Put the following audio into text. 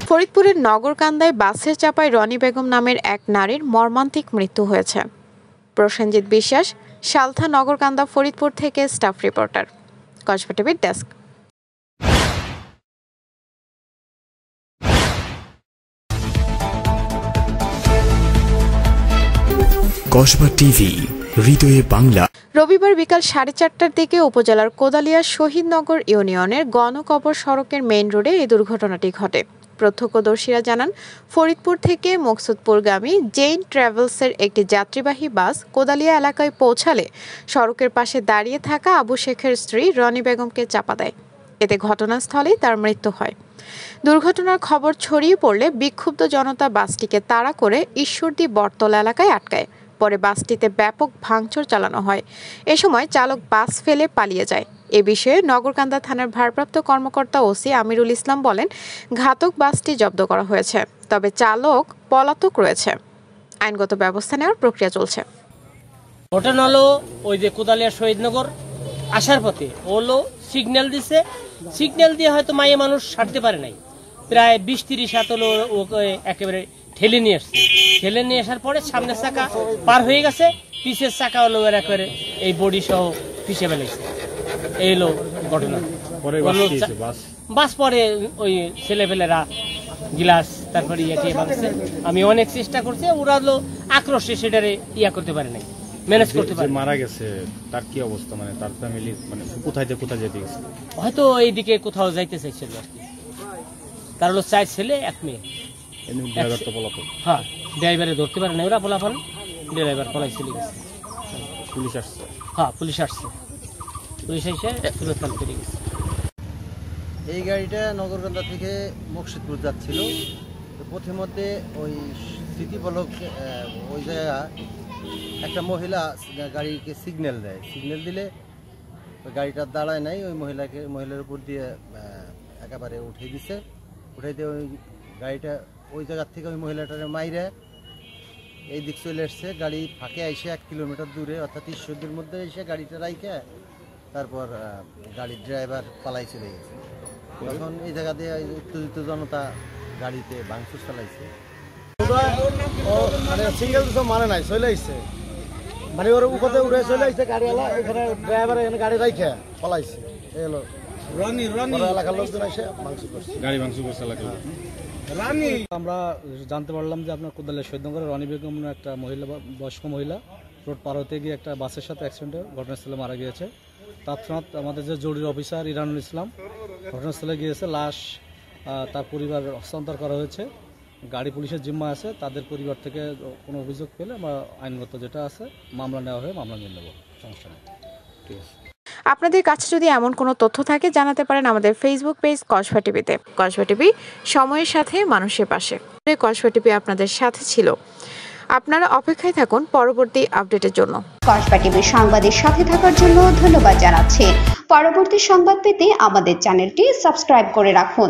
ফরিদপুরের নগরকান্দায় বাসের চাপায় রনি বেগম নামের এক নারীর মর্মান্তিক মৃত্যু হয়েছে। প্রসেনজিৎ বিশ্বাস, সালথা, নগরকান্দা, ফরিদপুর থেকে স্টাফ রিপোর্টার, কসবা টিভির ডেস্ক। কসবা টিভি, হৃদয়ে বাংলা। রবিবার বিকাল 4:30টার দিকে উপজেলার কোদালিয়া শহীদনগর ইউনিয়নের গণকবর সড়কের মেইন রোডে এই দুর্ঘটনাটি ঘটে। প্রত্যক্ষদর্শীরা জানান, ফরিদপুর থেকে মকসুদপুরগামী জেইন ট্রাভেলসের একটি যাত্রীবাহী বাস কোদালিয়া এলাকায় পৌঁছালে সড়কের পাশে দাঁড়িয়ে থাকা আবু শেখের স্ত্রী রনি বেগমকে চাপা দেয়। এতে ঘটনাস্থলেই তার মৃত্যু হয়। দুর্ঘটনার খবর ছড়িয়ে পড়লে বিক্ষুব্ধ জনতা বাসটিকে তাড়া করে ঈশ্বরদী বটতলা এলাকায় আটকায়। পরে বাসটিতে ব্যাপক ভাঙচুর চালানো হয়। এ সময় চালক বাস ফেলে পালিয়ে যায়। এ বিষয়ে নগরকান্দা থানার ভারপ্রাপ্ত কর্মকর্তা ওসি আমিরুল ইসলাম বলেন, ঘাতক বাসটি জব্দ করা হয়েছে, তবে চালক পলাতক রয়েছে। আইনগত ব্যবস্থা নেওয়ার প্রক্রিয়া চলছে। ঘটনা হলো ওই যে কোদালিয়া শহীদনগর আসার পথে হলো সিগন্যাল দিছে, সিগন্যাল দিয়ে হয়তো মাইয়া মানুষ ছাড়তে পারে নাই, প্রায় 20-30 হাত হলো ওকে একেবারে ঠেলে নিয়ে আসছে। ঠেলে নিয়ে আসার পরে সামনের চাকা পার হয়ে গেছে, পিছের চাকা হলো একেবারে এই বডি সহ পিছে ফেলেছে। এই হলো ঘটনা। বাস পরে ওই ছেলেপেলেরা গিলাস তারপরে ইয়ে ভাঙছে। আমি অনেক চেষ্টা করছি, ওরা হলো আক্রোশে সেটারে করতে পারে নাই, ম্যানেজ করতে পারে। মারা গেছে তার কি অবস্থা, মানে তার ফ্যামিলি মানে কোথায় যেতে গেছে? হয়তো এইদিকে কোথাও যাইতে চাইছিল আর কি। তার হলো 4 ছেলে 1 মেয়ে। ড্রাইভার তো পলাতক। হ্যাঁ, ড্রাইভারে ধরতে পারে না, ওরা পলাফান ড্রাইভার পলাই চলে গেছে। পুলিশ আসছে? হ্যাঁ, পুলিশ আসছে, পুলিশ এসে সুরতকাল করে গেছে। এই গাড়িটা নগরকান্দা থেকে মকসুদপুর যাচ্ছিল। পথিমধ্যে ওই স্মৃতিফলক ওই জায়গা একটা মহিলা গাড়িকে সিগন্যাল দেয়। সিগন্যাল দিলে ওই গাড়িটা দাঁড়ায় নাই, ওই মহিলার উপর দিয়ে একেবারে উঠিয়ে দিছে। উঠাই দিয়ে ওই গাড়িটা ওই জায়গার থেকে ওই মহিলাটারে মাইরে এই দিক চলে এসছে। গাড়ি ফাঁকে এসে 1 কিলোমিটার দূরে অর্থাৎ ঈশ্বরদের মধ্যে এসে গাড়িটা রাইখে তারপর গাড়ির ড্রাইভার পালাই চলে গেছে। তখন এই জায়গা দিয়ে উত্তেজিত জনতা গাড়িতে ভাঙচুর চালাইছে। মানে সিঙ্গেল তো মানে নাই, চলে আসছে, মানে ওর উপরে উড়ে চলে আসছে গাড়িওয়ালা। এখানে ড্রাইভার এখানে গাড়ি রাইখে পালাইছে। এই হলো এলাকার লোকজন এসে ভাঙচুর করছে, গাড়ি ভাঙচুর করছে এলাকার। আমরা জানতে পারলাম যে আপনার কোদালিয়া শহীদনগরে রনি বেগম একটা মহিলা, বয়স্ক মহিলা, রোড পার হতে গিয়ে একটা বাসের সাথে অ্যাক্সিডেন্টে ঘটনাস্থলে মারা গিয়েছে। তৎক্ষণাৎ আমাদের যে জরুরি অফিসার ইরানুল ইসলাম ঘটনাস্থলে গিয়েছে। লাশ তার পরিবার হস্তান্তর করা হয়েছে। গাড়ি পুলিশের জিম্মা আছে। তাদের পরিবার থেকে কোনো অভিযোগ পেলে আমরা আইনগত যেটা আছে মামলা নেওয়া হয়ে মামলা নিয়ে নেব, সমস্যা নেই। ঠিক আছে। আপনাদের কাছে যদি এমন কোনো তথ্য থাকে জানাতে পারেন আমাদের ফেসবুক পেজ কসবা টিভিতে। কসবা টিভি, সময়ের সাথে মানুষের পাশে। কসবা টিভি আপনাদের সাথে ছিল। আপনারা অপেক্ষায় থাকুন পরবর্তী আপডেটের জন্য। কসবা টিভির সংবাদের সাথে থাকার জন্য ধন্যবাদ জানাচ্ছি। পরবর্তী সংবাদ পেতে আমাদের চ্যানেলটি সাবস্ক্রাইব করে রাখুন।